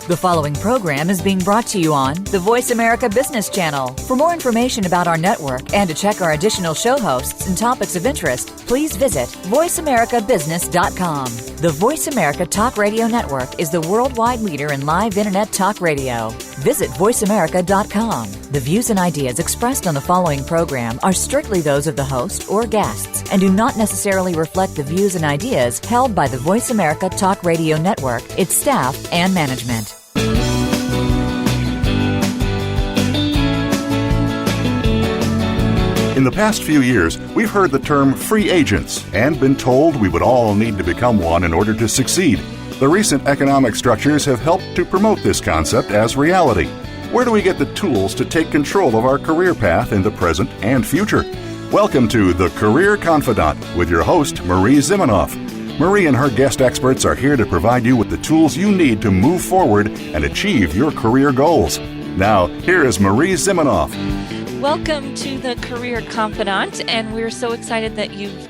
The following program is being brought to you on the Voice America Business Channel. For more information about our network and to check our additional show hosts and topics of interest, please visit voiceamericabusiness.com. The Voice America Talk Radio Network is the worldwide leader in live Internet talk radio. Visit voiceamerica.com. The views and ideas expressed on the following program are strictly those of the host or guests and do not necessarily reflect the views and ideas held by the Voice America Talk Radio Network, its staff, and management. In the past few years, we've heard the term free agents and been told we would all need to become one in order to succeed. The recent economic structures have helped to promote this concept as reality. Where do we get the tools to take control of our career path in the present and future? Welcome to The Career Confidant with your host, Marie Zimenoff. Marie and her guest experts are here to provide you with the tools you need to move forward and achieve your career goals. Now, here is Marie Zimenoff. Welcome to the Career Confidant, and we're so excited that you've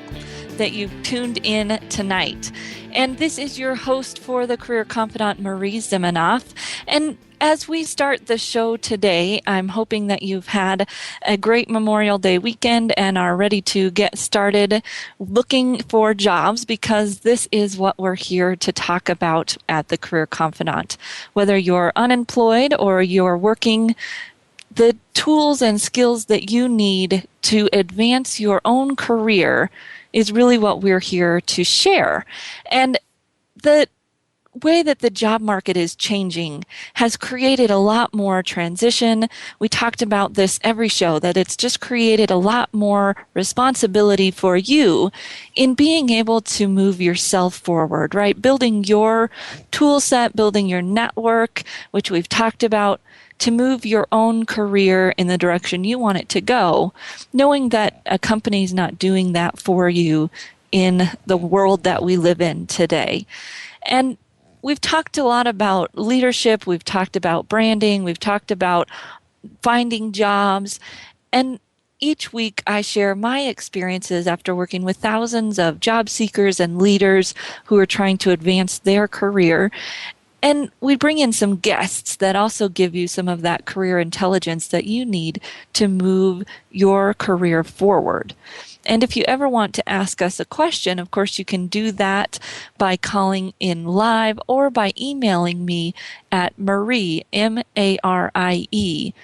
tuned in tonight. And this is your host for the Career Confidant, Marie Zimenoff. And as we start the show today, I'm hoping that you've had a great Memorial Day weekend and are ready to get started looking for jobs, because this is what we're here to talk about at the Career Confidant. Whether you're unemployed or you're working, the tools and skills that you need to advance your own career is really what we're here to share. And the way that the job market is changing has created a lot more transition. We talked about this every show, that it's just created a lot more responsibility for you in being able to move yourself forward, right? Building your tool set, building your network, which we've talked about, to move your own career in the direction you want it to go, knowing that a company's not doing that for you in the world that we live in today. And we've talked a lot about leadership, we've talked about branding, we've talked about finding jobs, and each week I share my experiences after working with thousands of job seekers and leaders who are trying to advance their career. And we bring in some guests that also give you some of that career intelligence that you need to move your career forward. And if you ever want to ask us a question, of course, you can do that by calling in live or by emailing me at Marie, M-A-R-I-E,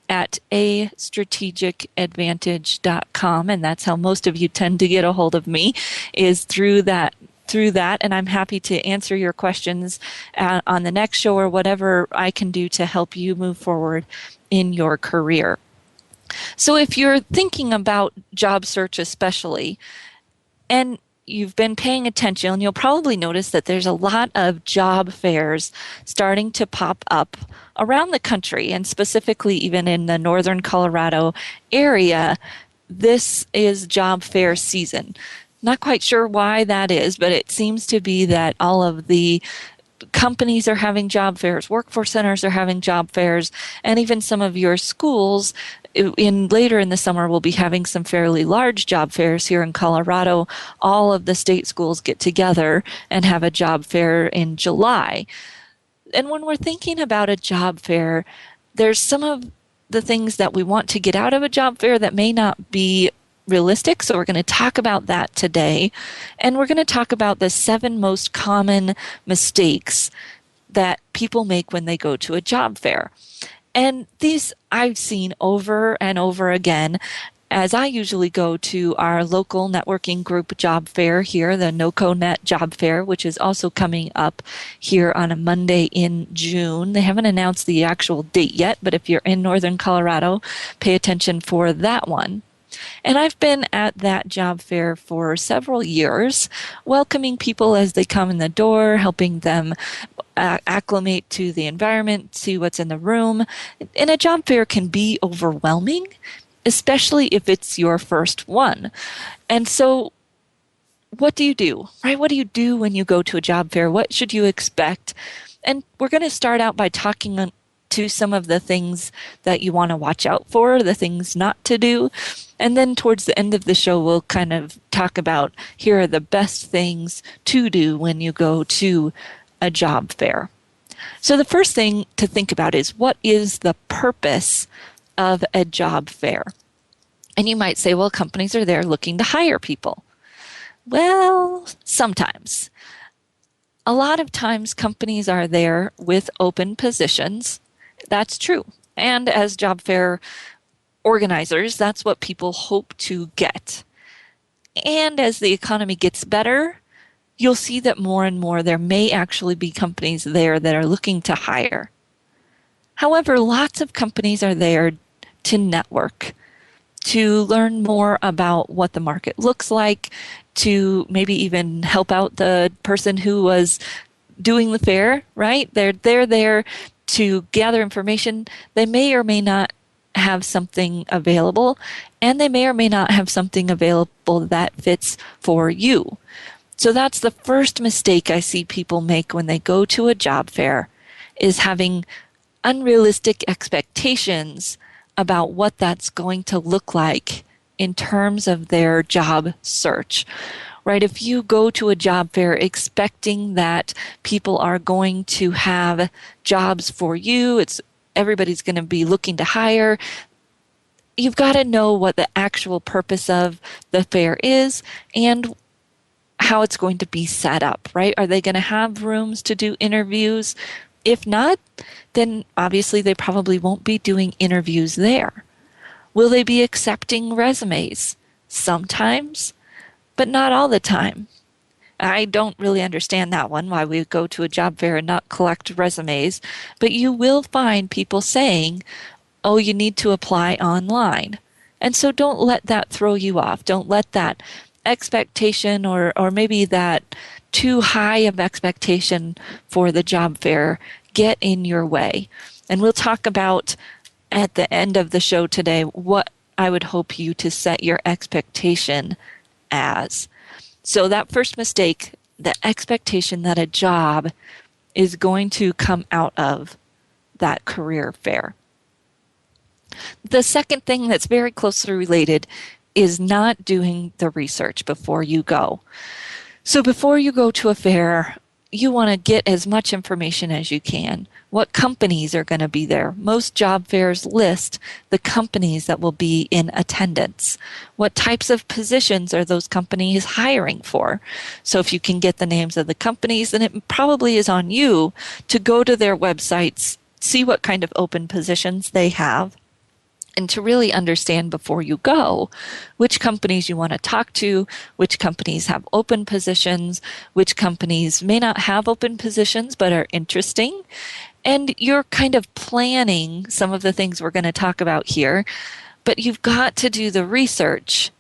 at astrategicadvantage.com. And that's how most of you tend to get a hold of me, is through that. And I'm happy to answer your questions on the next show or whatever I can do to help you move forward in your career. So if you're thinking about job search especially, and you've been paying attention, you'll probably notice that there's a lot of job fairs starting to pop up around the country, and specifically even in the northern Colorado area. This is job fair season. Not quite sure why that is, but it seems to be that all of the companies are having job fairs, workforce centers are having job fairs, and even some of your schools later in the summer will be having some fairly large job fairs here in Colorado. All of the state schools get together and have a job fair in July. And when we're thinking about a job fair, there's some of the things that we want to get out of a job fair that may not be realistic. So we're going to talk about that today. And we're going to talk about the 7 most common mistakes that people make when they go to a job fair. And these I've seen over and over again, as I usually go to our local networking group job fair here, the NoCoNet Job Fair, which is also coming up here on a Monday in June. They haven't announced the actual date yet, but if you're in northern Colorado, pay attention for that one. And I've been at that job fair for several years, welcoming people as they come in the door, helping them acclimate to the environment, see what's in the room. And a job fair can be overwhelming, especially if it's your first one. And so what do you do, right? What do you do when you go to a job fair? What should you expect? And we're going to start out by talking to some of the things that you want to watch out for, the things not to do. And then towards the end of the show, we'll kind of talk about here are the best things to do when you go to a job fair. So the first thing to think about is, what is the purpose of a job fair? And you might say, well, companies are there looking to hire people. Well, sometimes. A lot of times companies are there with open positions. That's true. And as job fair organizers, that's what people hope to get. And as the economy gets better, you'll see that more and more there may actually be companies there that are looking to hire. However, lots of companies are there to network, to learn more about what the market looks like, to maybe even help out the person who was doing the fair, right? They're there to gather information. They may or may not have something available, and they may or may not have something available that fits for you. So that's the first mistake I see people make when they go to a job fair, is having unrealistic expectations about what that's going to look like in terms of their job search, right? If you go to a job fair expecting that people are going to have jobs for you, everybody's going to be looking to hire, you've got to know what the actual purpose of the fair is and how it's going to be set up, right? Are they going to have rooms to do interviews? If not, then obviously they probably won't be doing interviews there. Will they be accepting resumes? Sometimes, but not all the time. I don't really understand that one, why we go to a job fair and not collect resumes, but you will find people saying, oh, you need to apply online. And so don't let that throw you off. Don't let that expectation or maybe that too high of expectation for the job fair get in your way. And we'll talk about at the end of the show today what I would hope you to set your expectation as. So that first mistake, the expectation that a job is going to come out of that career fair. The second thing that's very closely related is not doing the research before you go. So before you go to a fair, you want to get as much information as you can. What companies are going to be there? Most job fairs list the companies that will be in attendance. What types of positions are those companies hiring for? So if you can get the names of the companies, then it probably is on you to go to their websites, see what kind of open positions they have, and to really understand before you go which companies you want to talk to, which companies have open positions, which companies may not have open positions but are interesting. And you're kind of planning some of the things we're going to talk about here, but you've got to do the research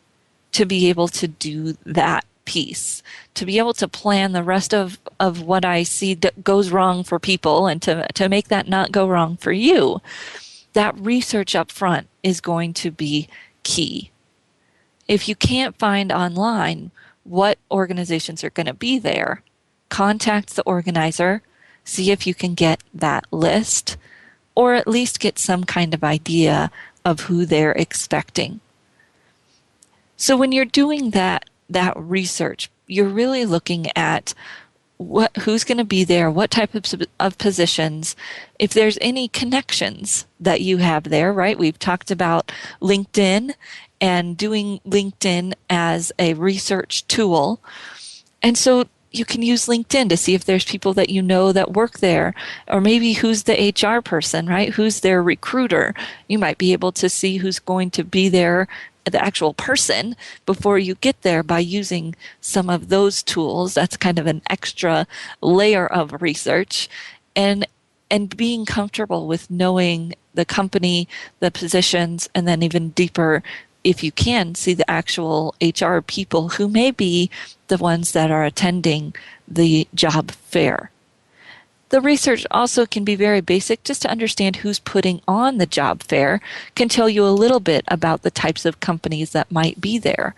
to be able to do that piece, to be able to plan the rest of what I see that goes wrong for people and to make that not go wrong for you. That research up front is going to be key. If you can't find online what organizations are going to be there, contact the organizer, see if you can get that list, or at least get some kind of idea of who they're expecting. So when you're doing that research, you're really looking at who's going to be there, what type of positions, if there's any connections that you have there, right? We've talked about LinkedIn and doing LinkedIn as a research tool. And so you can use LinkedIn to see if there's people that you know that work there, or maybe who's the HR person, right? Who's their recruiter? You might be able to see who's going to be there, the actual person, before you get there by using some of those tools. That's kind of an extra layer of research, and being comfortable with knowing the company, the positions, and then even deeper, if you can, see the actual HR people who may be the ones that are attending the job fair. The research also can be very basic. Just to understand who's putting on the job fair can tell you a little bit about the types of companies that might be there,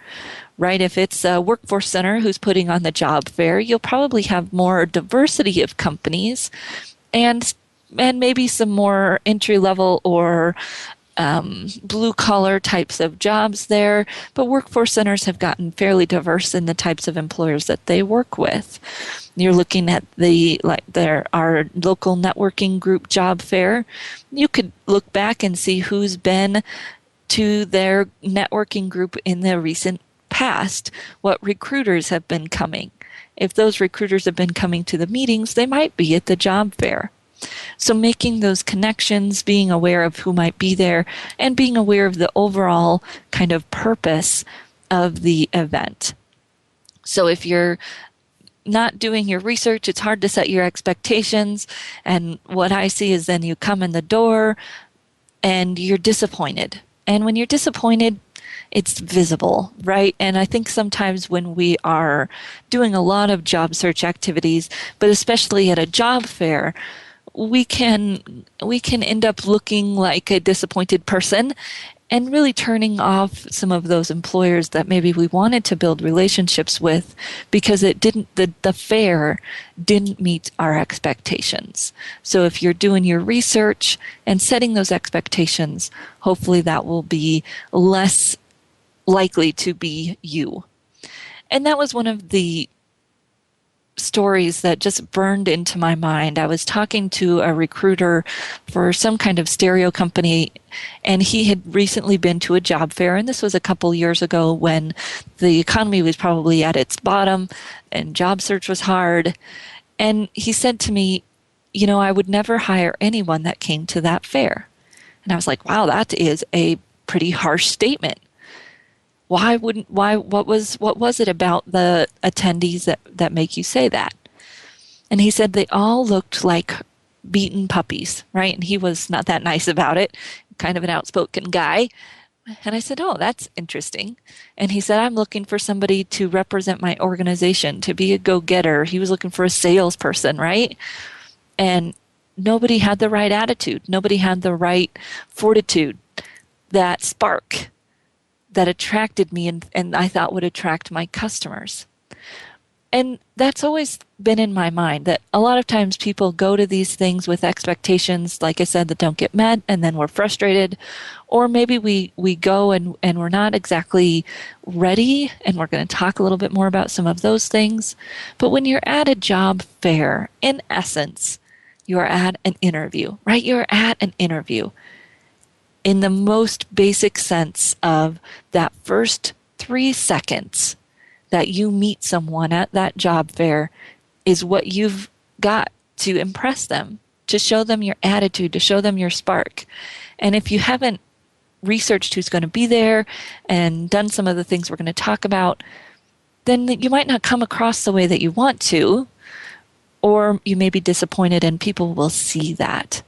right? If it's a workforce center who's putting on the job fair, you'll probably have more diversity of companies and maybe some more entry level or blue collar types of jobs there, but workforce centers have gotten fairly diverse in the types of employers that they work with. You're looking at our local networking group job fair. You could look back and see who's been to their networking group in the recent past, what recruiters have been coming. If those recruiters have been coming to the meetings, they might be at the job fair. So making those connections, being aware of who might be there, and being aware of the overall kind of purpose of the event. So if you're not doing your research, it's hard to set your expectations. And what I see is then you come in the door and you're disappointed. And when you're disappointed, it's visible, right? And I think sometimes when we are doing a lot of job search activities, but especially at a job fair, we can end up looking like a disappointed person and really turning off some of those employers that maybe we wanted to build relationships with because the fair didn't meet our expectations. So if you're doing your research and setting those expectations, hopefully that will be less likely to be you. And that was one of the stories that just burned into my mind. I was talking to a recruiter for some kind of stereo company, and he had recently been to a job fair, and this was a couple years ago when the economy was probably at its bottom and job search was hard. And he said to me, I would never hire anyone that came to that fair. And I was like, wow, that is a pretty harsh statement. What was it about the attendees that make you say that? And he said they all looked like beaten puppies, right? And he was not that nice about it, kind of an outspoken guy. And I said, oh, that's interesting. And he said, I'm looking for somebody to represent my organization, to be a go-getter. He was looking for a salesperson, right? And nobody had the right attitude. Nobody had the right fortitude, that spark that attracted me and I thought would attract my customers. And that's always been in my mind, that a lot of times people go to these things with expectations, like I said, that don't get met, and then we're frustrated. Or maybe we go and we're not exactly ready, and we're going to talk a little bit more about some of those things. But when you're at a job fair, in essence, you're at an interview, right? You're at an interview. In the most basic sense of that first 3 seconds that you meet someone at that job fair is what you've got to impress them, to show them your attitude, to show them your spark. And if you haven't researched who's going to be there and done some of the things we're going to talk about, then you might not come across the way that you want to, or you may be disappointed, and people will see that.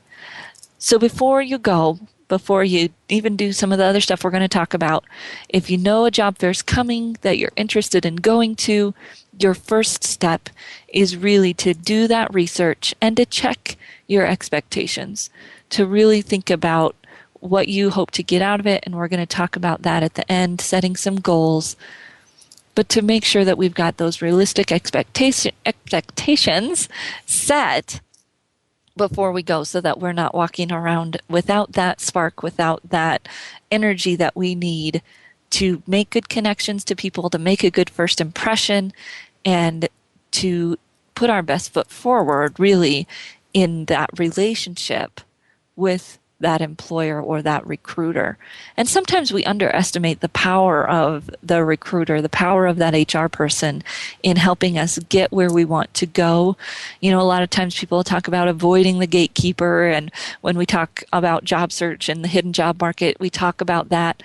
So before you go, before you even do some of the other stuff we're going to talk about, if you know a job fair's coming that you're interested in going to, your first step is really to do that research and to check your expectations, to really think about what you hope to get out of it. And we're going to talk about that at the end, setting some goals, but to make sure that we've got those realistic expectations set before we go, so that we're not walking around without that spark, without that energy that we need to make good connections to people, to make a good first impression, and to put our best foot forward really in that relationship with that employer or that recruiter. And sometimes we underestimate the power of the recruiter, the power of that HR person in helping us get where we want to go. A lot of times people talk about avoiding the gatekeeper, and when we talk about job search and the hidden job market, we talk about that.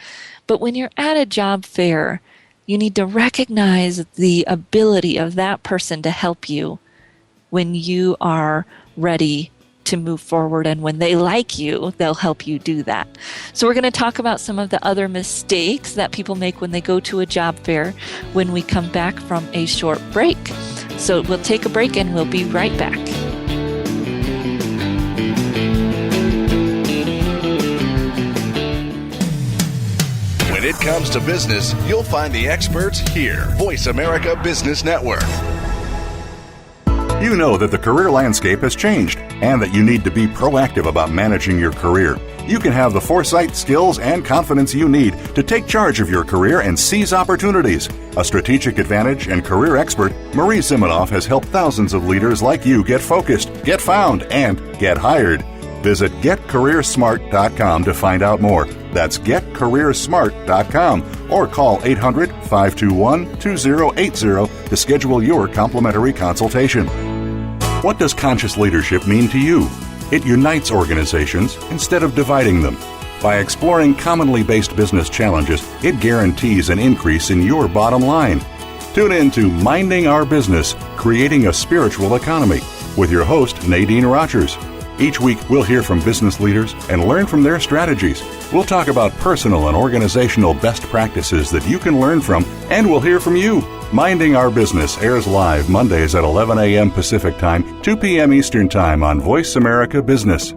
But when you're at a job fair, you need to recognize the ability of that person to help you when you are ready to move forward, and when they like you, they'll help you do that. So we're going to talk about some of the other mistakes that people make when they go to a job fair when we come back from a short break. So we'll take a break and we'll be right back. When it comes to business, you'll find the experts here. Voice America Business Network. You know that the career landscape has changed and that you need to be proactive about managing your career. You can have the foresight, skills, and confidence you need to take charge of your career and seize opportunities. A strategic advantage and career expert, Marie Zimenoff has helped thousands of leaders like you get focused, get found, and get hired. Visit getcareersmart.com to find out more. That's getcareersmart.com or call 800-521-2080 to schedule your complimentary consultation. What does conscious leadership mean to you? It unites organizations instead of dividing them. By exploring commonly based business challenges, it guarantees an increase in your bottom line. Tune in to Minding Our Business, Creating a Spiritual Economy with your host, Nadine Rogers. Each week, we'll hear from business leaders and learn from their strategies. We'll talk about personal and organizational best practices that you can learn from, and we'll hear from you. Minding Our Business airs live Mondays at 11 a.m. Pacific Time, 2 p.m. Eastern Time on Voice America Business.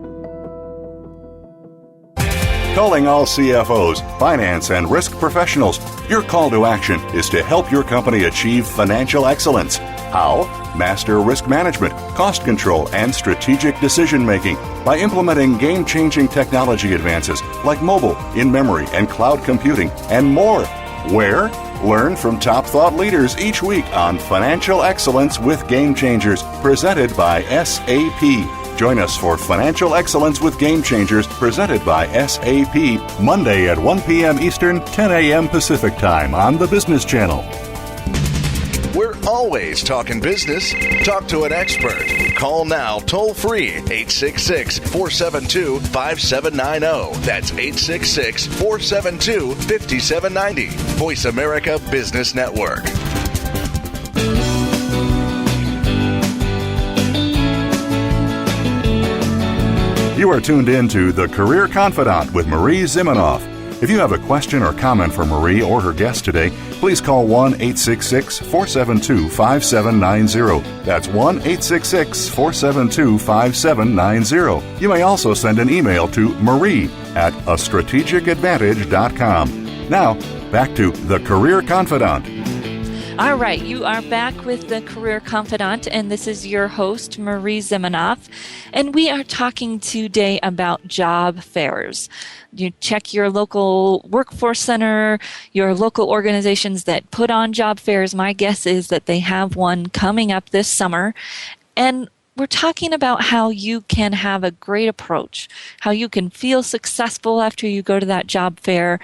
Calling all CFOs, finance, and risk professionals. Your call to action is to help your company achieve financial excellence. How? Master risk management, cost control, and strategic decision-making by implementing game-changing technology advances like mobile, in-memory, and cloud computing, and more. Where? Learn from top thought leaders each week on Financial Excellence with Game Changers, presented by SAP. Join us for Financial Excellence with Game Changers, presented by SAP, Monday at 1 p.m. Eastern, 10 a.m. Pacific Time on the Business Channel. We're always talking business. Talk to an expert. Call now toll free 866-472-5790. That's 866-472-5790. Voice America Business Network. You are tuned in to The Career Confidante with Marie Zimenoff. If you have a question or comment for Marie or her guest today, please call 1-866-472-5790. That's 1-866-472-5790. You may also send an email to marie@astrategicadvantage.com. Now, back to The Career Confidante. All right, you are back with the Career Confidant, and this is your host, Marie Zimenoff, and we are talking today about job fairs. You check your local workforce center, your local organizations that put on job fairs. My guess is that they have one coming up this summer, and we're talking about how you can have a great approach, how you can feel successful after you go to that job fair.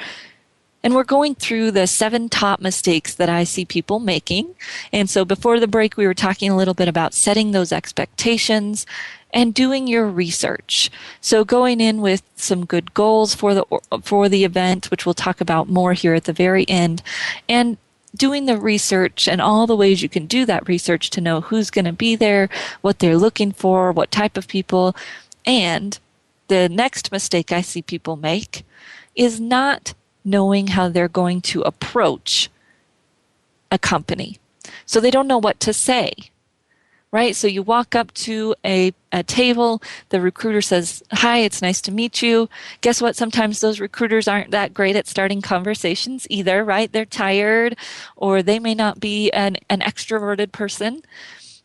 And we're going through the 7 top mistakes that I see people making. And so before the break, we were talking a little bit about setting those expectations and doing your research. So going in with some good goals for the event, which we'll talk about more here at the very end, and doing the research and all the ways you can do that research to know who's going to be there, what they're looking for, what type of people. And the next mistake I see people make is not knowing how they're going to approach a company. So they don't know what to say, right? So you walk up to a table, the recruiter says, "Hi, it's nice to meet you." Guess what? Sometimes those recruiters aren't that great at starting conversations either, right? They're tired, or they may not be an extroverted person.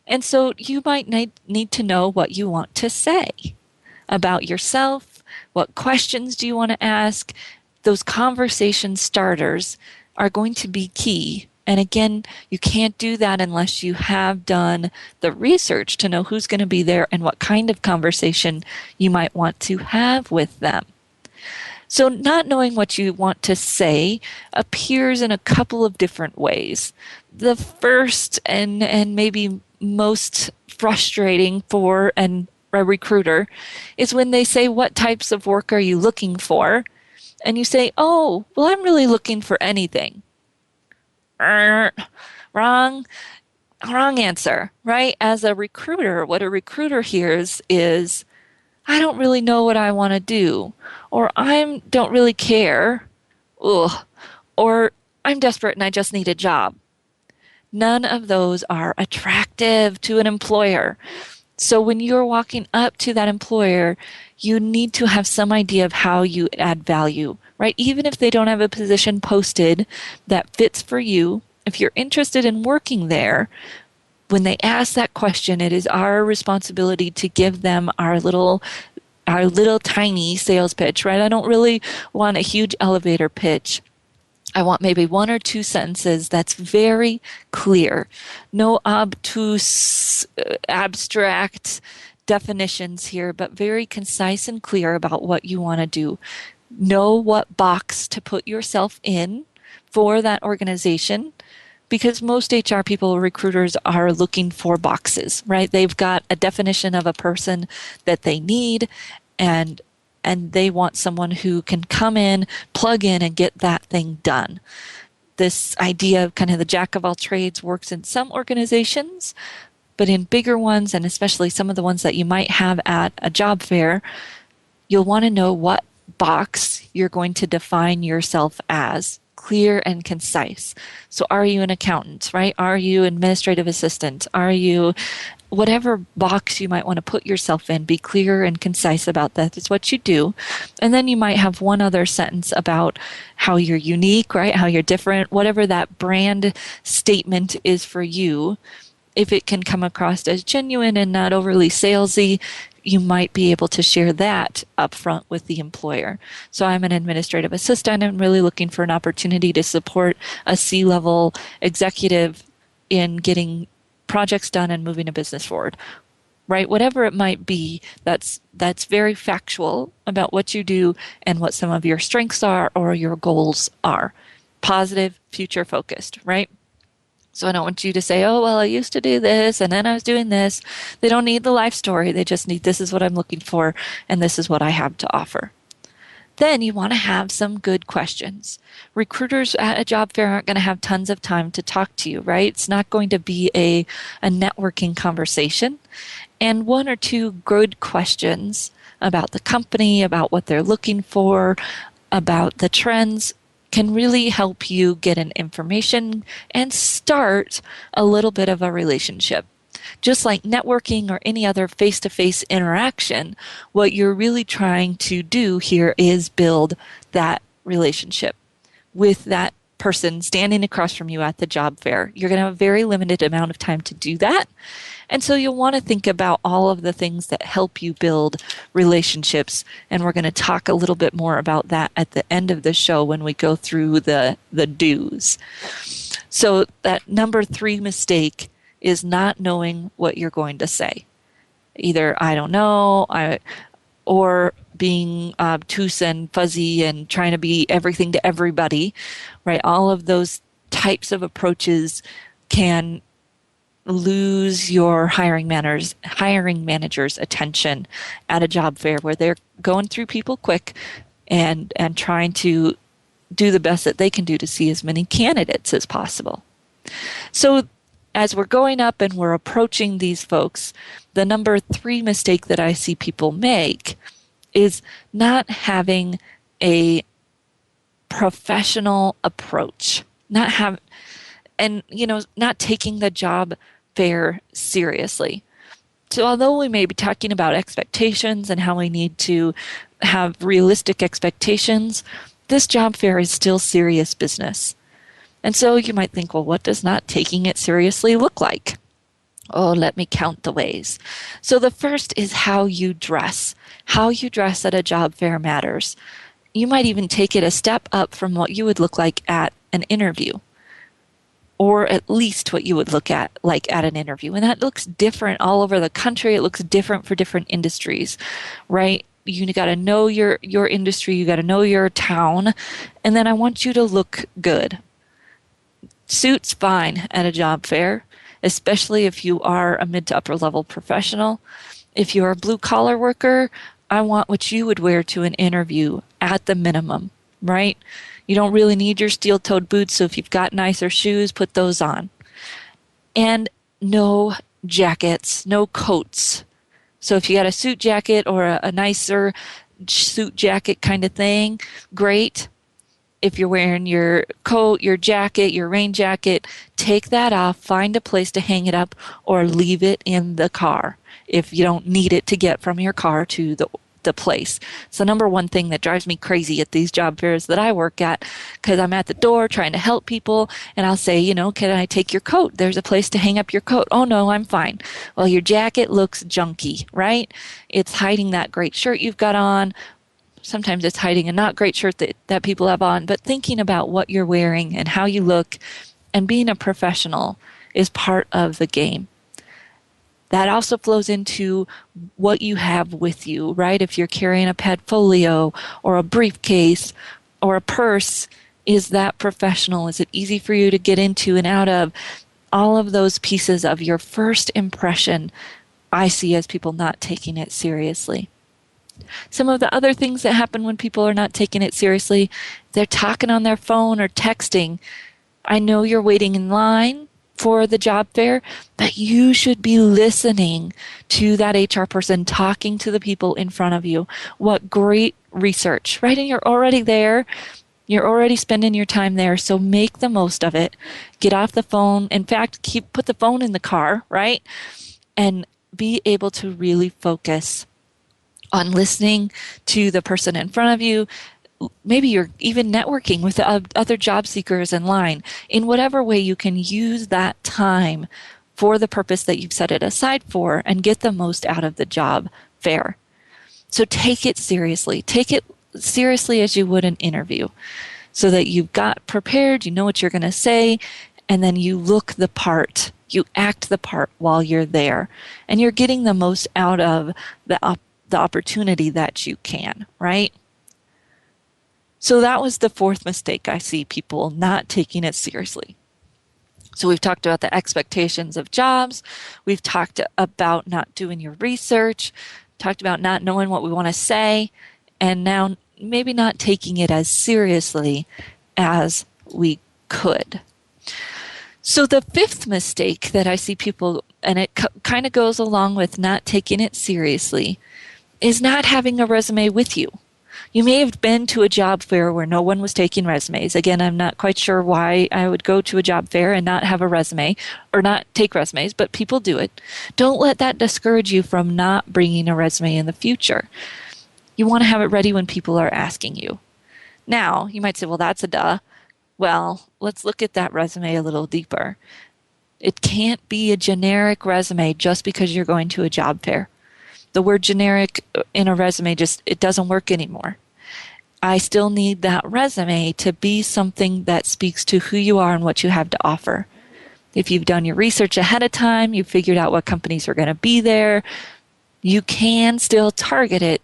And so you might need to know what you want to say about yourself. What questions do you want to ask? Those conversation starters are going to be key. And again, you can't do that unless you have done the research to know who's going to be there and what kind of conversation you might want to have with them. So not knowing what you want to say appears in a couple of different ways. The first and maybe most frustrating for a recruiter is when they say, "What types of work are you looking for?" And you say, "Oh, well, I'm really looking for anything." Wrong answer, right? As a recruiter, what a recruiter hears is, "I don't really know what I want to do," or "I don't really care," or "I'm desperate and I just need a job." None of those are attractive to an employer. So when you're walking up to that employer, you need to have some idea of how you add value, right? Even if they don't have a position posted that fits for you, if you're interested in working there, when they ask that question, it is our responsibility to give them our little tiny sales pitch, right? I don't really want a huge elevator pitch. I want maybe one or two sentences that's very clear. No obtuse, abstract definitions here, but very concise and clear about what you want to do. Know what box to put yourself in for that organization, because most HR people, recruiters, are looking for boxes, right? They've got a definition of a person that they need, and they want someone who can come in, plug in, and get that thing done. This idea of kind of the jack of all trades works in some organizations, but in bigger ones, and especially some of the ones that you might have at a job fair, you'll want to know what box you're going to define yourself as. Clear and concise. So are you an accountant, right? Are you administrative assistant? Are you whatever box you might want to put yourself in? Be clear and concise about that. It's what you do. And then you might have one other sentence about how you're unique, right? How you're different, whatever that brand statement is for you. If it can come across as genuine and not overly salesy, you might be able to share that up front with the employer. So I'm an administrative assistant. I'm really looking for an opportunity to support a C-level executive in getting projects done and moving a business forward. Right? Whatever it might be, that's very factual about what you do and what some of your strengths are or your goals are. Positive, future focused, right? So I don't want you to say, oh, well, I used to do this and then I was doing this. They don't need the life story. They just need, this is what I'm looking for and this is what I have to offer. Then you want to have some good questions. Recruiters at a job fair aren't going to have tons of time to talk to you, right? It's not going to be a networking conversation. And one or two good questions about the company, about what they're looking for, about the trends can really help you get an information and start a little bit of a relationship. Just like networking or any other face-to-face interaction, what you're really trying to do here is build that relationship with that person standing across from you at the job fair. You're going to have a very limited amount of time to do that. And so you'll want to think about all of the things that help you build relationships. And we're going to talk a little bit more about that at the end of the show when we go through the do's. So that number 3 mistake is not knowing what you're going to say. Either I don't know, or being obtuse and fuzzy and trying to be everything to everybody, right? All of those types of approaches can lose your hiring manager's attention at a job fair where they're going through people quick and trying to do the best that they can do to see as many candidates as possible. So as we're going up and we're approaching these folks, the number 3 mistake that I see people make is not having a professional approach, not taking the job fair seriously. So although we may be talking about expectations and how we need to have realistic expectations, this job fair is still serious business. And so you might think, well, what does not taking it seriously look like? Oh, let me count the ways. So the first is how you dress. How you dress at a job fair matters. You might even take it a step up from what you would look like at an interview, or at least what you would look at like at an interview. And that looks different all over the country. It looks different for different industries, right? You got to know your industry. You got to know your town. And then I want you to look good. Suit's fine at a job fair, especially if you are a mid to upper level professional. If you're a blue collar worker, I want what you would wear to an interview at the minimum, right? You don't really need your steel-toed boots, so if you've got nicer shoes, put those on. And no jackets, no coats. So if you got a suit jacket or a nicer suit jacket kind of thing, great. If you're wearing your coat, your jacket, your rain jacket, take that off, find a place to hang it up, or leave it in the car if you don't need it to get from your car to the place. So number one thing that drives me crazy at these job fairs that I work at, because I'm at the door trying to help people, and I'll say, can I take your coat? There's a place to hang up your coat. Oh, no, I'm fine. Well, your jacket looks junky, right? It's hiding that great shirt you've got on. Sometimes it's hiding a not great shirt that people have on, but thinking about what you're wearing and how you look and being a professional is part of the game. That also flows into what you have with you, right? If you're carrying a portfolio or a briefcase or a purse, is that professional? Is it easy for you to get into and out of? All of those pieces of your first impression, I see as people not taking it seriously. Some of the other things that happen when people are not taking it seriously, they're talking on their phone or texting. I know you're waiting in line for the job fair, but you should be listening to that HR person talking to the people in front of you. What great research, right? And you're already there. You're already spending your time there, so make the most of it. Get off the phone. In fact, put the phone in the car, right? And be able to really focus on listening to the person in front of you. Maybe you're even networking with other job seekers in line. In whatever way you can use that time for the purpose that you've set it aside for and get the most out of the job fair. So take it seriously. Take it seriously as you would an interview, so that you've got prepared, you know what you're going to say, and then you look the part. You act the part while you're there, and you're getting the most out of the opportunity that you can, right? So that was the fourth mistake I see people not taking it seriously. So we've talked about the expectations of jobs. We've talked about not doing your research, talked about not knowing what we want to say, and now maybe not taking it as seriously as we could. So the fifth mistake that I see people, and it kind of goes along with not taking it seriously, is not having a resume with you. You may have been to a job fair where no one was taking resumes. Again, I'm not quite sure why I would go to a job fair and not have a resume or not take resumes, but people do it. Don't let that discourage you from not bringing a resume in the future. You want to have it ready when people are asking you. Now, you might say, well, that's a duh. Well, let's look at that resume a little deeper. It can't be a generic resume just because you're going to a job fair. The word generic in a resume it doesn't work anymore. I still need that resume to be something that speaks to who you are and what you have to offer. If you've done your research ahead of time, you've figured out what companies are going to be there, you can still target it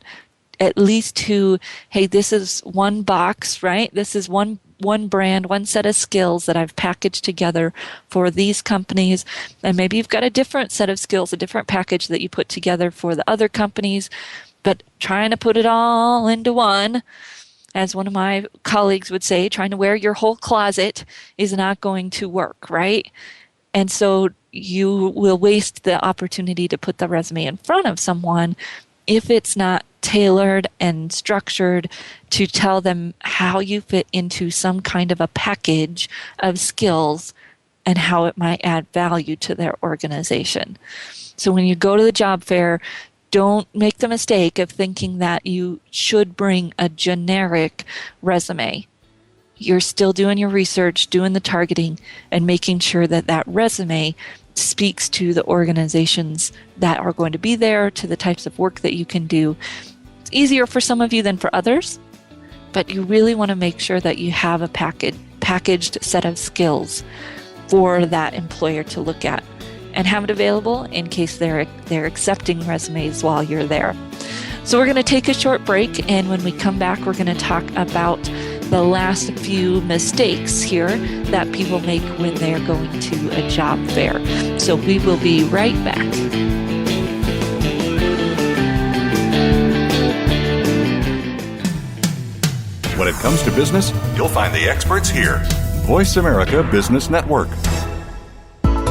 at least to, hey, this is one box, right? This is one brand, one set of skills that I've packaged together for these companies. And maybe you've got a different set of skills, a different package that you put together for the other companies, but trying to put it all into one, as one of my colleagues would say, trying to wear your whole closet is not going to work, right? And so you will waste the opportunity to put the resume in front of someone if it's not tailored and structured to tell them how you fit into some kind of a package of skills and how it might add value to their organization. So when you go to the job fair, don't make the mistake of thinking that you should bring a generic resume. You're still doing your research, doing the targeting, and making sure that that resume speaks to the organizations that are going to be there, to the types of work that you can do. It's easier for some of you than for others, but you really want to make sure that you have a packaged set of skills for that employer to look at and have it available in case they're accepting resumes while you're there. So we're going to take a short break, and when we come back, we're going to talk about the last few mistakes here that people make when they're going to a job fair. So we will be right back. When it comes to business, you'll find the experts here. Voice America Business Network.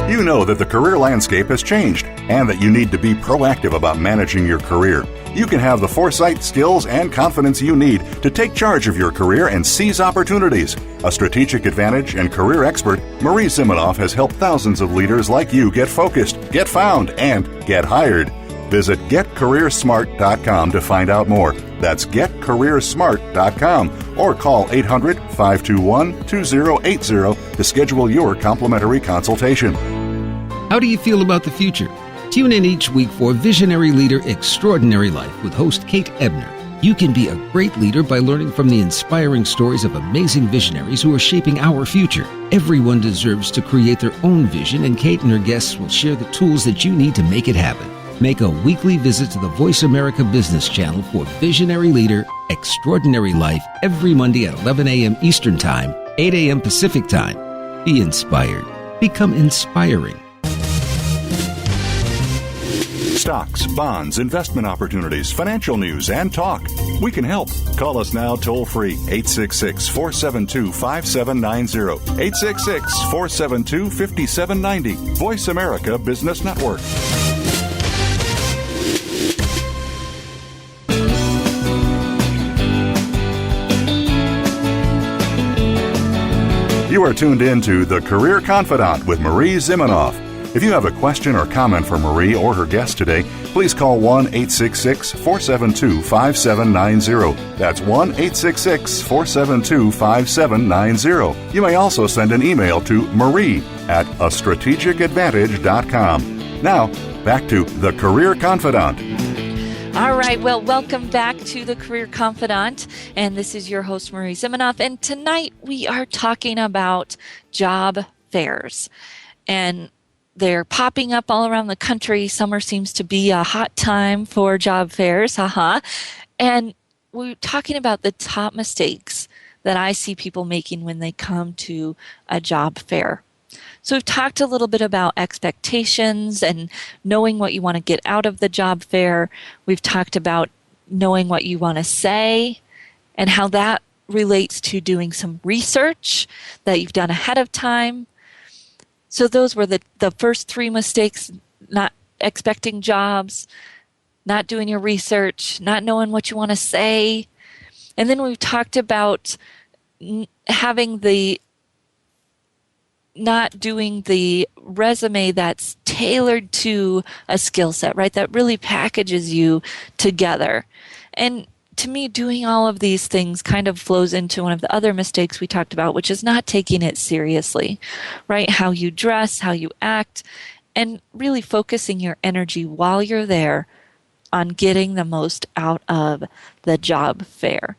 You know that the career landscape has changed and that you need to be proactive about managing your career. You can have the foresight, skills, and confidence you need to take charge of your career and seize opportunities. A strategic advantage and career expert, Marie Zimenoff has helped thousands of leaders like you get focused, get found, and get hired. Visit getcareersmart.com to find out more. That's getcareersmart.com or call 800-521-2080 to schedule your complimentary consultation. How do you feel about the future? Tune in each week for Visionary Leader Extraordinary Life with host Kate Ebner. You can be a great leader by learning from the inspiring stories of amazing visionaries who are shaping our future. Everyone deserves to create their own vision, and Kate and her guests will share the tools that you need to make it happen. Make a weekly visit to the Voice America Business Channel for Visionary Leader Extraordinary Life every Monday at 11 a.m. Eastern Time, 8 a.m. Pacific Time. Be inspired. Become inspiring. Stocks, bonds, investment opportunities, financial news, and talk. We can help. Call us now toll free, 866-472-5790. 866-472-5790. Voice America Business Network. You are tuned in to The Career Confidant with Marie Zimenoff. If you have a question or comment for Marie or her guest today, please call 1-866-472-5790. That's 1-866-472-5790. You may also send an email to marie@astrategicadvantage.com. Now, back to The Career Confidant. All right. Well, welcome back to the Career Confidant. And this is your host, Marie Zimenoff. And tonight we are talking about job fairs. And they're popping up all around the country. Summer seems to be a hot time for job fairs. And we're talking about the top mistakes that I see people making when they come to a job fair. So we've talked a little bit about expectations and knowing what you want to get out of the job fair. We've talked about knowing what you want to say and how that relates to doing some research that you've done ahead of time. So those were the first three mistakes: not expecting jobs, not doing your research, not knowing what you want to say. And then we've talked about not doing the resume that's tailored to a skill set, right? That really packages you together. And to me, doing all of these things kind of flows into one of the other mistakes we talked about, which is not taking it seriously, right? How you dress, how you act, and really focusing your energy while you're there on getting the most out of the job fair.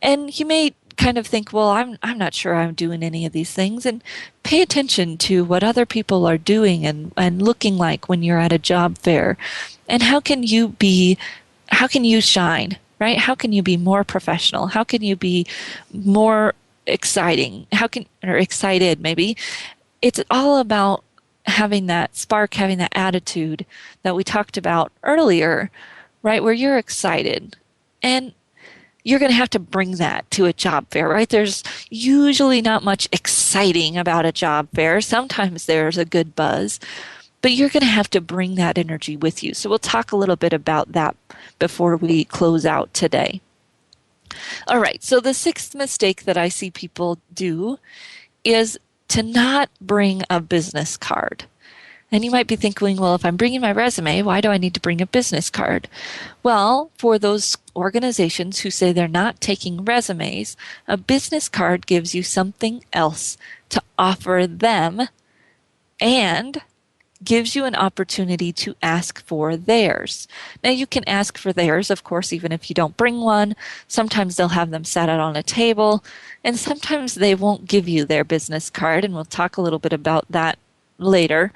And you may kind of think, well, I'm not sure I'm doing any of these things, and pay attention to what other people are doing and looking like when you're at a job fair. And how can you shine? Right? How can you be more professional? How can you be more exciting? Or excited maybe? It's all about having that spark, having that attitude that we talked about earlier, right? Where you're excited. And you're going to have to bring that to a job fair, right? There's usually not much exciting about a job fair. Sometimes there's a good buzz, but you're going to have to bring that energy with you. So we'll talk a little bit about that before we close out today. All right, so the sixth mistake that I see people do is to not bring a business card. And you might be thinking, well, if I'm bringing my resume, why do I need to bring a business card? Well, for those organizations who say they're not taking resumes, a business card gives you something else to offer them and gives you an opportunity to ask for theirs. Now, you can ask for theirs, of course, even if you don't bring one. Sometimes they'll have them set out on a table, and sometimes they won't give you their business card, and we'll talk a little bit about that later.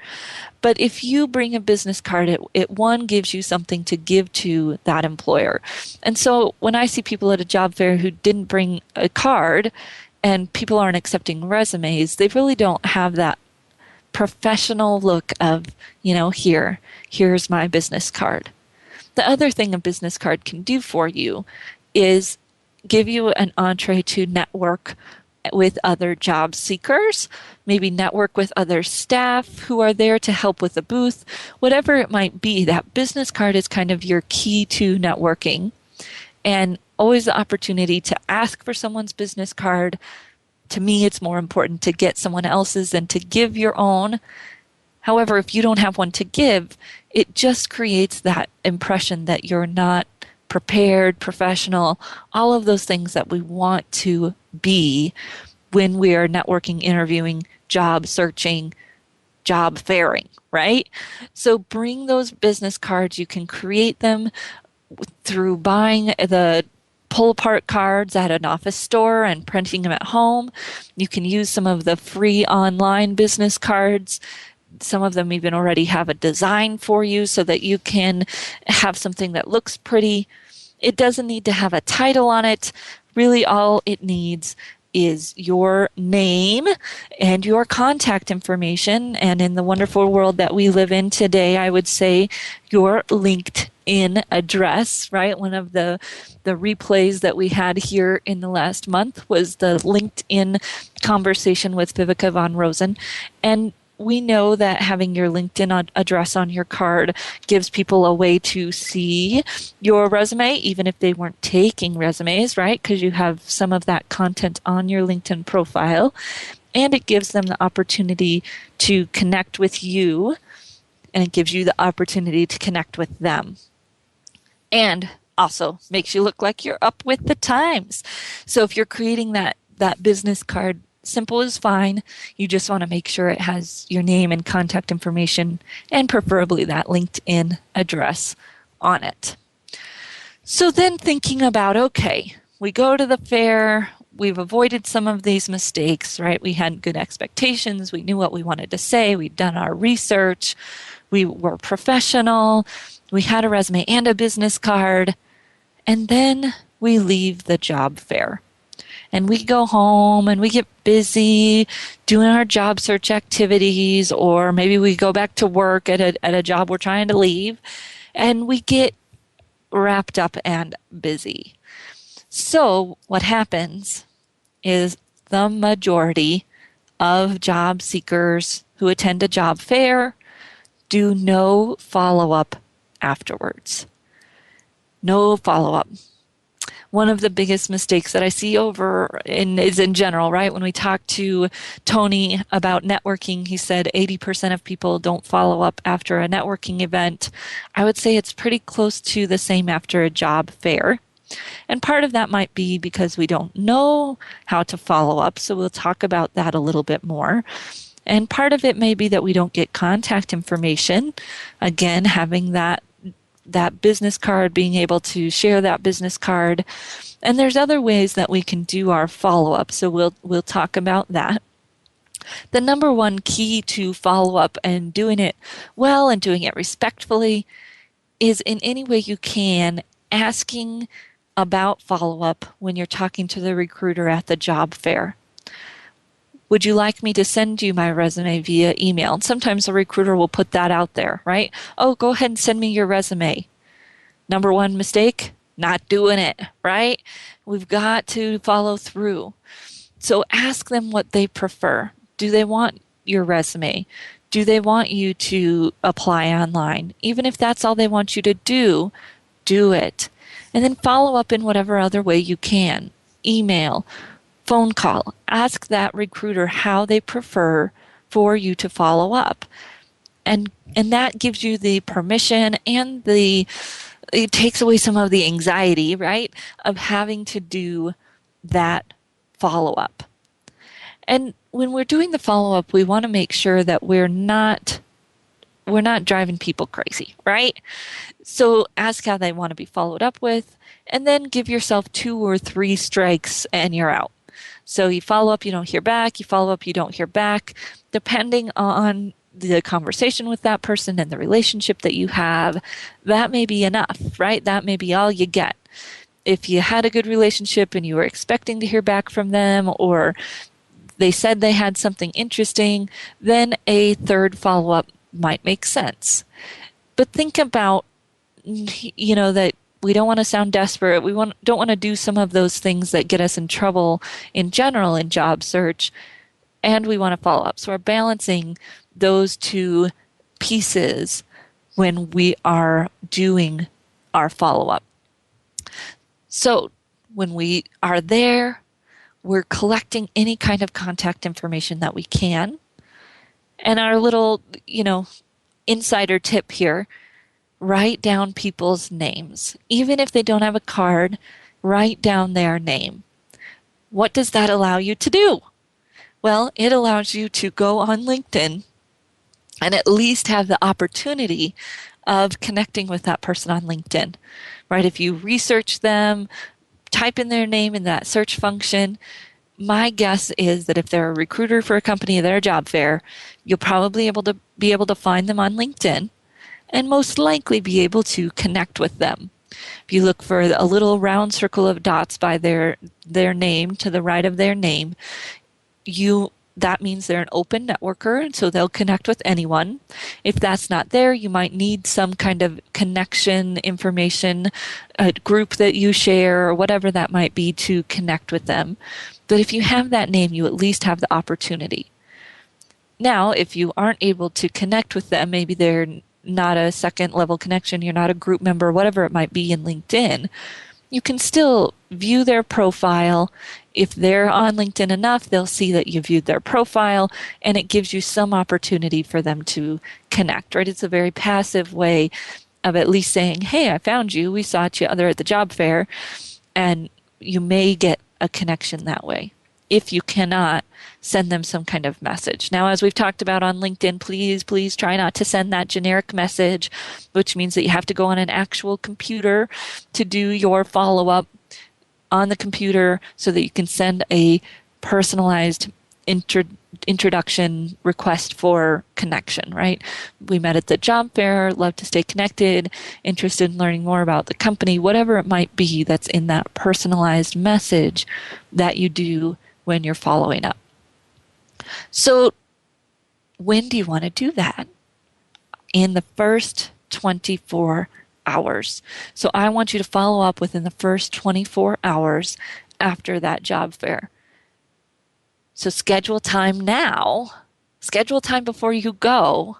But if you bring a business card, it one gives you something to give to that employer. And so when I see people at a job fair who didn't bring a card and people aren't accepting resumes, they really don't have that professional look of, here's my business card. The other thing a business card can do for you is give you an entree to network with other job seekers, maybe network with other staff who are there to help with the booth, whatever it might be. That business card is kind of your key to networking, and always the opportunity to ask for someone's business card. To me, it's more important to get someone else's than to give your own. However, if you don't have one to give, it just creates that impression that you're not prepared, professional, all of those things that we want to be when we are networking, interviewing, job searching, job fairing, right? So bring those business cards. You can create them through buying the pull-apart cards at an office store and printing them at home. You can use some of the free online business cards. Some of them even already have a design for you so that you can have something that looks pretty. It doesn't need to have a title on it. Really, all it needs is your name and your contact information. And in the wonderful world that we live in today, I would say your LinkedIn address, right? One of the replays that we had here in the last month was the LinkedIn conversation with Vivica von Rosen. And we know that having your LinkedIn address on your card gives people a way to see your resume, even if they weren't taking resumes, right? Because you have some of that content on your LinkedIn profile. And it gives them the opportunity to connect with you, and it gives you the opportunity to connect with them. And also makes you look like you're up with the times. So if you're creating that business card, simple is fine. You just want to make sure it has your name and contact information and preferably that LinkedIn address on it. So then thinking about, okay, we go to the fair, we've avoided some of these mistakes, right? We had good expectations. We knew what we wanted to say. We'd done our research. We were professional. We had a resume and a business card. And then we leave the job fair. And we go home and we get busy doing our job search activities, or maybe we go back to work at a job we're trying to leave, and we get wrapped up and busy. So what happens is the majority of job seekers who attend a job fair do no follow-up afterwards. No follow-up. One of the biggest mistakes that I see is in general, right? When we talked to Tony about networking, he said 80% of people don't follow up after a networking event. I would say it's pretty close to the same after a job fair. And part of that might be because we don't know how to follow up. So we'll talk about that a little bit more. And part of it may be that we don't get contact information. Again, having that business card, being able to share that business card. And there's other ways that we can do our follow-up. So we'll talk about that. The number one key to follow-up and doing it well and doing it respectfully is in any way you can asking about follow-up when you're talking to the recruiter at the job fair. Would you like me to send you my resume via email? And sometimes the recruiter will put that out there, right? Oh, go ahead and send me your resume. Number one mistake, not doing it, right? We've got to follow through. So ask them what they prefer. Do they want your resume? Do they want you to apply online? Even if that's all they want you to do, do it. And then follow up in whatever other way you can. Email, phone call. Ask that recruiter how they prefer for you to follow up. And that gives you the permission and it takes away some of the anxiety, right, of having to do that follow-up. And when we're doing the follow-up, we want to make sure that we're not driving people crazy, right? So ask how they want to be followed up with, and then give yourself 2 or 3 strikes and you're out. So you follow up, you don't hear back. You follow up, you don't hear back. Depending on the conversation with that person and the relationship that you have, that may be enough, right? That may be all you get. If you had a good relationship and you were expecting to hear back from them, or they said they had something interesting, then a third follow-up might make sense. But think about, that we don't want to sound desperate. We don't want to do some of those things that get us in trouble in general in job search, and we want to follow up. So we're balancing those 2 pieces when we are doing our follow-up. So when we are there, we're collecting any kind of contact information that we can. And our little, insider tip here, write down people's names. Even if they don't have a card, write down their name. What does that allow you to do? Well, it allows you to go on LinkedIn and at least have the opportunity of connecting with that person on LinkedIn, right? If you research them, type in their name in that search function, my guess is that if they're a recruiter for a company, they're a job fair, you'll probably be able to find them on LinkedIn and most likely be able to connect with them. If you look for a little round circle of dots by their name to the right of their name, that means they're an open networker, and so they'll connect with anyone. If that's not there, you might need some kind of connection information, a group that you share, or whatever that might be to connect with them. But if you have that name, you at least have the opportunity. Now, if you aren't able to connect with them, maybe they're not a second level connection, you're not a group member, whatever it might be in LinkedIn, you can still view their profile. If they're on LinkedIn enough, they'll see that you viewed their profile, and it gives you some opportunity for them to connect, right? It's a very passive way of at least saying, hey, I found you. We saw each other at the job fair, and you may get a connection that way. If you cannot, send them some kind of message. Now, as we've talked about on LinkedIn, please try not to send that generic message, which means that you have to go on an actual computer to do your follow-up on the computer so that you can send a personalized introduction request for connection, right? We met at the job fair, love to stay connected, interested in learning more about the company, whatever it might be that's in that personalized message that you do when you're following up. So when do you want to do that? In the first 24 hours. So I want you to follow up within the first 24 hours after that job fair. So schedule time now, schedule time before you go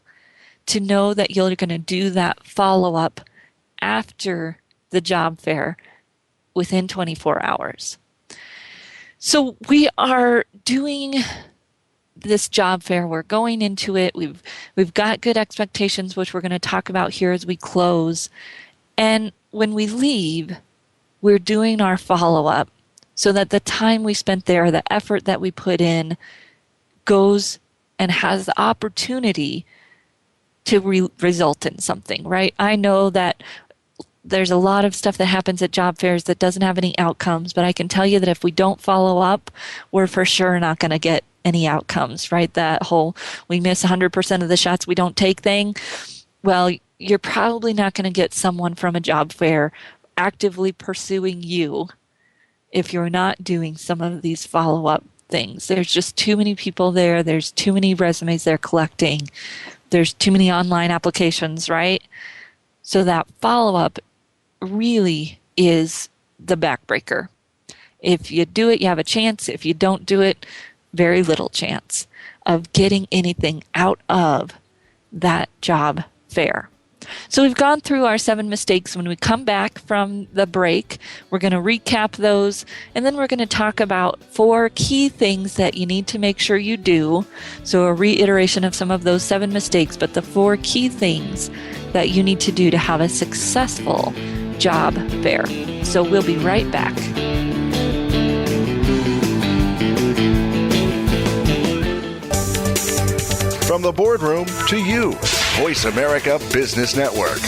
to know that you're going to do that follow-up after the job fair within 24 hours. So we are doing this job fair. We're going into it. We've got good expectations, which we're going to talk about here as we close. And when we leave, we're doing our follow-up so that the time we spent there, the effort that we put in, goes and has the opportunity to result in something, right? I know that there's a lot of stuff that happens at job fairs that doesn't have any outcomes, but I can tell you that if we don't follow up, we're for sure not going to get any outcomes, right? That whole we miss 100% of the shots we don't take thing. Well, you're probably not going to get someone from a job fair actively pursuing you if you're not doing some of these follow-up things. There's just too many people there. There's too many resumes they're collecting. There's too many online applications, right? So that follow-up really is the backbreaker. If you do it, you have a chance. If you don't do it, very little chance of getting anything out of that job fair. So we've gone through our 7 mistakes. When we come back from the break, we're going to recap those, and then we're going to talk about 4 key things that you need to make sure you do. So a reiteration of some of those 7 mistakes, but the 4 key things that you need to do to have a successful job fair. So we'll be right back. From the boardroom to you, Voice America Business Network.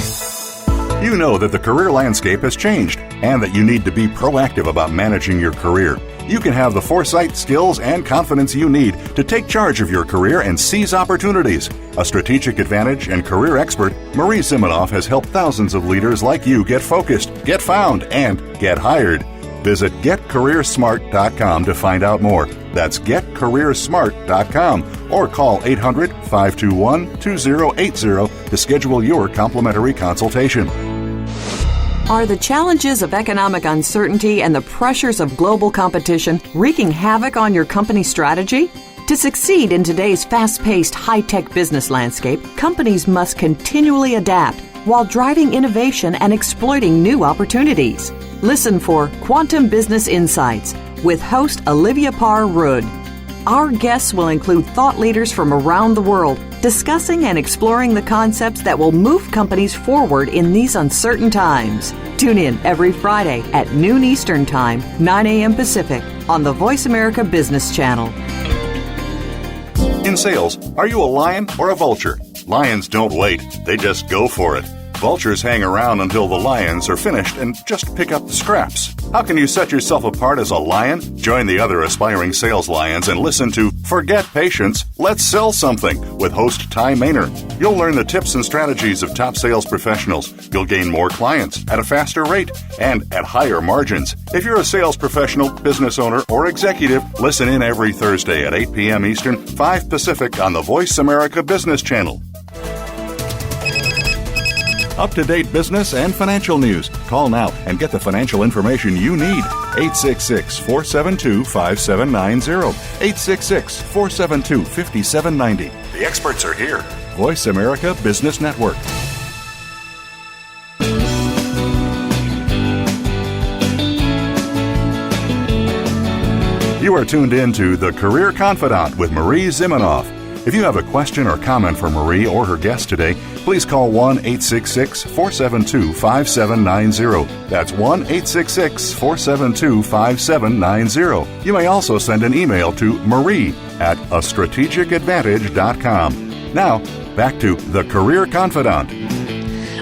You know that the career landscape has changed and that you need to be proactive about managing your career. You can have the foresight, skills, and confidence you need to take charge of your career and seize opportunities. A strategic advantage and career expert, Marie Zimenoff has helped thousands of leaders like you get focused, get found, and get hired. Visit getcareersmart.com to find out more. That's getcareersmart.com or call 800-521-2080 to schedule your complimentary consultation. Are the challenges of economic uncertainty and the pressures of global competition wreaking havoc on your company's strategy? To succeed in today's fast-paced, high-tech business landscape, companies must continually adapt while driving innovation and exploiting new opportunities. Listen for Quantum Business Insights with host Olivia Parr-Rudd. Our guests will include thought leaders from around the world discussing and exploring the concepts that will move companies forward in these uncertain times. Tune in every Friday at noon Eastern Time, 9 a.m. Pacific on the Voice America Business Channel. In sales, are you a lion or a vulture? Lions don't wait, they just go for it. Vultures hang around until the lions are finished and just pick up the scraps. How can you set yourself apart as a lion? Join the other aspiring sales lions and listen to Forget Patience, Let's Sell Something with host Ty Maynor. You'll learn the tips and strategies of top sales professionals. You'll gain more clients at a faster rate and at higher margins. If you're a sales professional, business owner, or executive, listen in every Thursday at 8 p.m. Eastern, 5 Pacific on the Voice America Business Channel. Up-to-date business and financial news. Call now and get the financial information you need. 866-472-5790. 866-472-5790. The experts are here. Voice America Business Network. You are tuned in to The Career Confidant with Marie Zimenoff. If you have a question or comment for Marie or her guest today, please call 1-866-472-5790. That's 1-866-472-5790. You may also send an email to marie@astrategicadvantage.com. Now, back to The Career Confidant.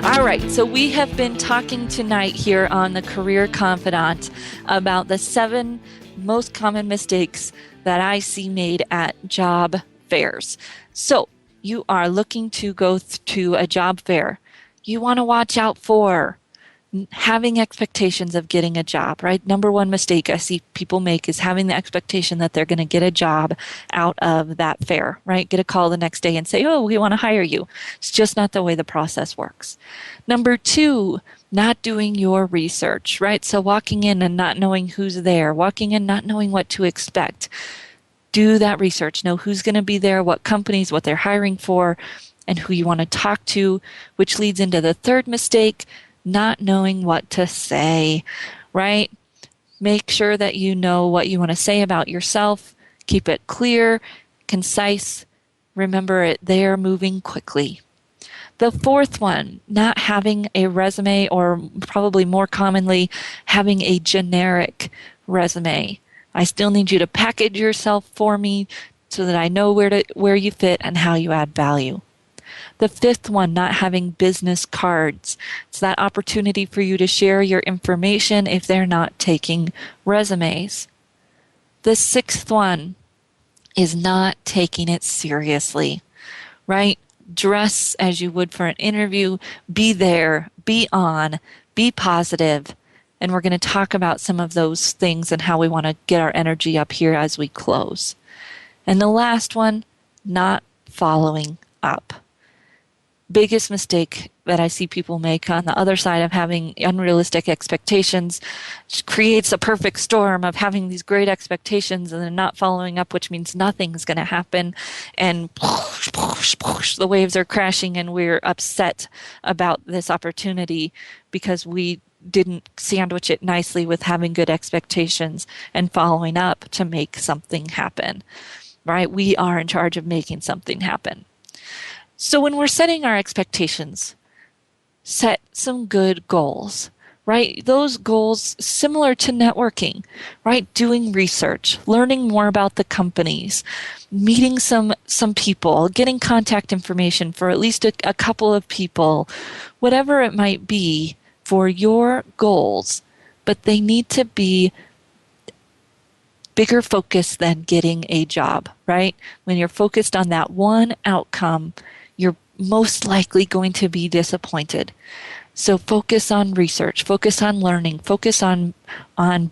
All right, so we have been talking tonight here on The Career Confidant about the 7 most common mistakes that I see made at job fairs. So you are looking to go to a job fair. You want to watch out for having expectations of getting a job, right? Number one mistake I see people make is having the expectation that they're going to get a job out of that fair, right? Get a call the next day and say, oh, we want to hire you. It's just not the way the process works. Number 2, not doing your research, right? So walking in and not knowing who's there, walking in not knowing what to expect. Do that research. Know who's going to be there, what companies, what they're hiring for, and who you want to talk to, which leads into the 3rd mistake, not knowing what to say, right? Make sure that you know what you want to say about yourself. Keep it clear, concise. Remember it there, moving quickly. The 4th one, not having a resume, or probably more commonly, having a generic resume. I still need you to package yourself for me so that I know where you fit and how you add value. The 5th one, not having business cards. It's that opportunity for you to share your information if they're not taking resumes. The 6th one is not taking it seriously, right? Dress as you would for an interview. Be there, be on, be positive. And we're going to talk about some of those things and how we want to get our energy up here as we close. And the last one, not following up. Biggest mistake that I see people make on the other side of having unrealistic expectations creates a perfect storm of having these great expectations and then not following up, which means nothing's going to happen. And the waves are crashing and we're upset about this opportunity because we didn't sandwich it nicely with having good expectations and following up to make something happen, right? We are in charge of making something happen. So when we're setting our expectations, set some good goals, right? Those goals similar to networking, right? Doing research, learning more about the companies, meeting some people, getting contact information for at least a couple of people, whatever it might be for your goals, but they need to be bigger focus than getting a job, right? When you're focused on that one outcome, you're most likely going to be disappointed. So focus on research, focus on learning, focus on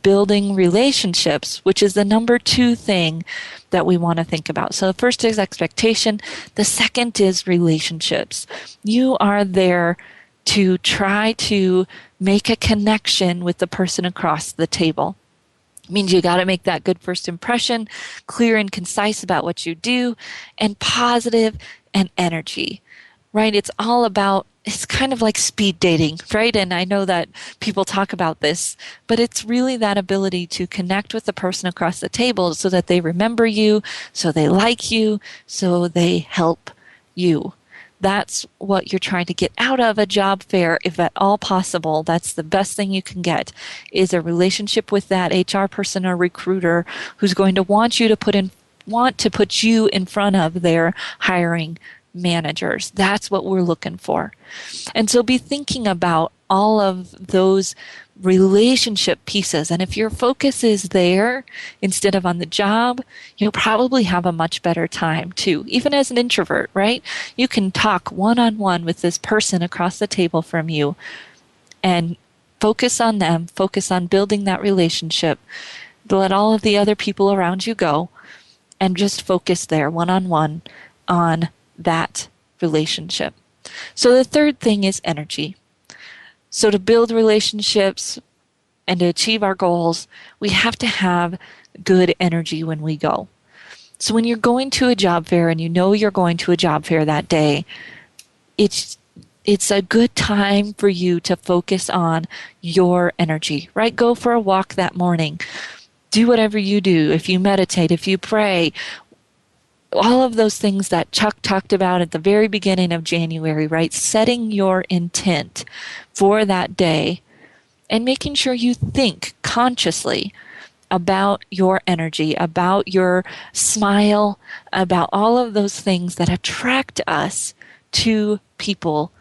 building relationships, which is the number 2 thing that we want to think about. So the first is expectation. The second is relationships. You are there to try to make a connection with the person across the table. It means you got to make that good first impression, clear and concise about what you do, and positive and energy. right? It's kind of like speed dating, right? And I know that people talk about this, but it's really that ability to connect with the person across the table so that they remember you, so they like you, so they help you. That's what you're trying to get out of a job fair, if at all possible. That's the best thing you can get, is a relationship with that HR person or recruiter who's going to want to put you in front of their hiring managers. That's what we're looking for. And so be thinking about all of those relationship pieces. And if your focus is there instead of on the job, you'll probably have a much better time too. Even as an introvert, right? You can talk one-on-one with this person across the table from you and focus on them, focus on building that relationship. Let all of the other people around you go and just focus there one-on-one on that relationship. So the third thing is energy. So to build relationships and to achieve our goals, we have to have good energy when we go. So when you're going to a job fair and you know you're going to a job fair that day, it's a good time for you to focus on your energy, right? Go for a walk that morning. Do whatever you do. If you meditate, if you pray, all of those things that Chuck talked about at the very beginning of January, right? Setting your intent for that day and making sure you think consciously about your energy, about your smile, about all of those things that attract us to people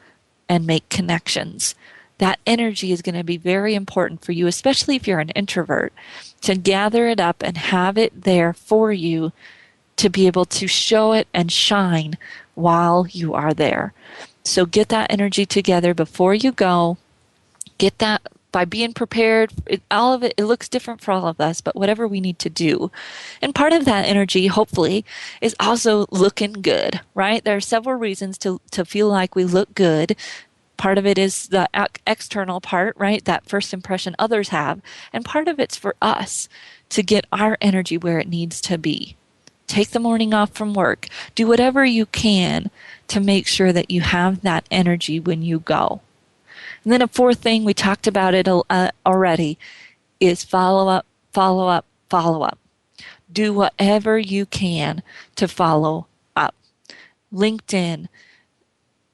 and make connections. That energy is going to be very important for you, especially if you're an introvert, to gather it up and have it there for you to be able to show it and shine while you are there. So get that energy together before you go. Get that by being prepared. All of it looks different for all of us, but whatever we need to do. And part of that energy, hopefully, is also looking good, right? There are several reasons to feel like we look good. Part of it is the external part, right? That first impression others have. And part of it's for us to get our energy where it needs to be. Take the morning off from work. Do whatever you can to make sure that you have that energy when you go. And then a fourth thing, we talked about it already, is follow up, follow up, follow up. Do whatever you can to follow up. LinkedIn,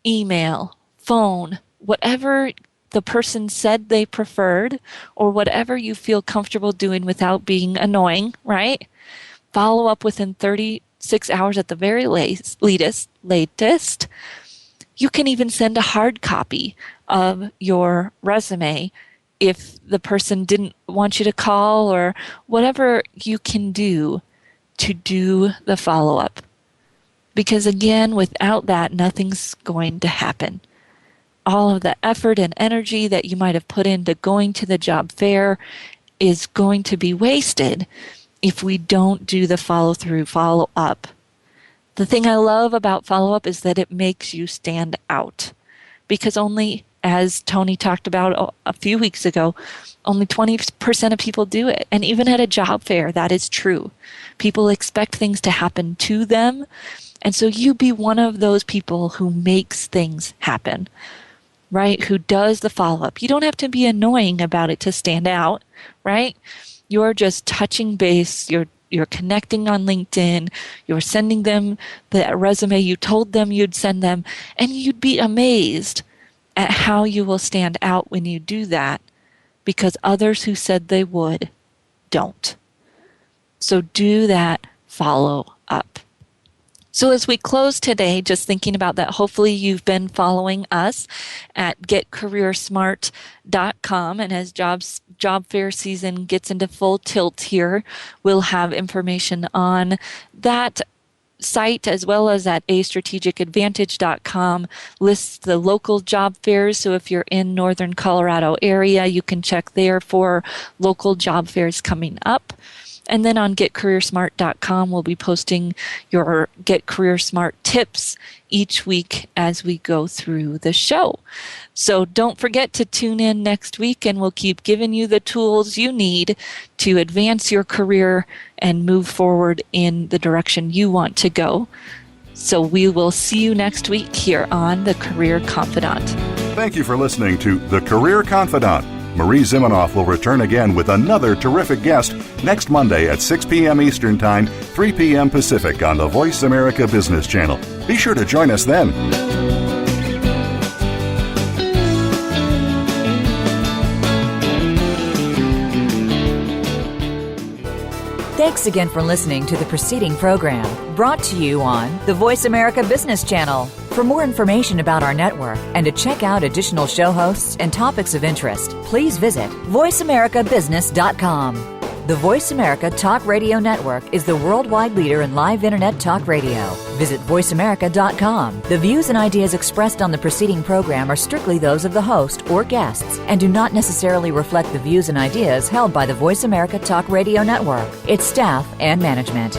email, phone, whatever the person said they preferred, or whatever you feel comfortable doing without being annoying, right? Follow up within 36 hours at the very latest. You can even send a hard copy of your resume if the person didn't want you to call, or whatever you can do to do the follow-up. Because again, without that, nothing's going to happen. All of the effort and energy that you might have put into going to the job fair is going to be wasted if we don't do the follow-through, follow-up. The thing I love about follow-up is that it makes you stand out. Because only, as Tony talked about a few weeks ago, only 20% of people do it. And even at a job fair, that is true. People expect things to happen to them. And so you be one of those people who makes things happen, right? Who does the follow-up. You don't have to be annoying about it to stand out, right? You're just touching base. You're connecting on LinkedIn. You're sending them the resume you told them you'd send them. And you'd be amazed at how you will stand out when you do that, because others who said they would don't. So do that follow up. So as we close today, just thinking about that, hopefully you've been following us at getcareersmart.com. And as job fair season gets into full tilt here, we'll have information on that site as well as at astrategicadvantage.com. Lists the local job fairs. So if you're in Northern Colorado area, you can check there for local job fairs coming up. And then on getcareersmart.com, we'll be posting your Get Career Smart tips each week as we go through the show. So don't forget to tune in next week, and we'll keep giving you the tools you need to advance your career and move forward in the direction you want to go. So we will see you next week here on The Career Confidant. Thank you for listening to The Career Confidant. Marie Zimenoff will return again with another terrific guest next Monday at 6 p.m. Eastern Time, 3 p.m. Pacific on the Voice America Business Channel. Be sure to join us then. Thanks again for listening to the preceding program, brought to you on the Voice America Business Channel. For more information about our network and to check out additional show hosts and topics of interest, please visit voiceamericabusiness.com. The Voice America Talk Radio Network is the worldwide leader in live Internet talk radio. Visit voiceamerica.com. The views and ideas expressed on the preceding program are strictly those of the host or guests and do not necessarily reflect the views and ideas held by the Voice America Talk Radio Network, its staff, and management.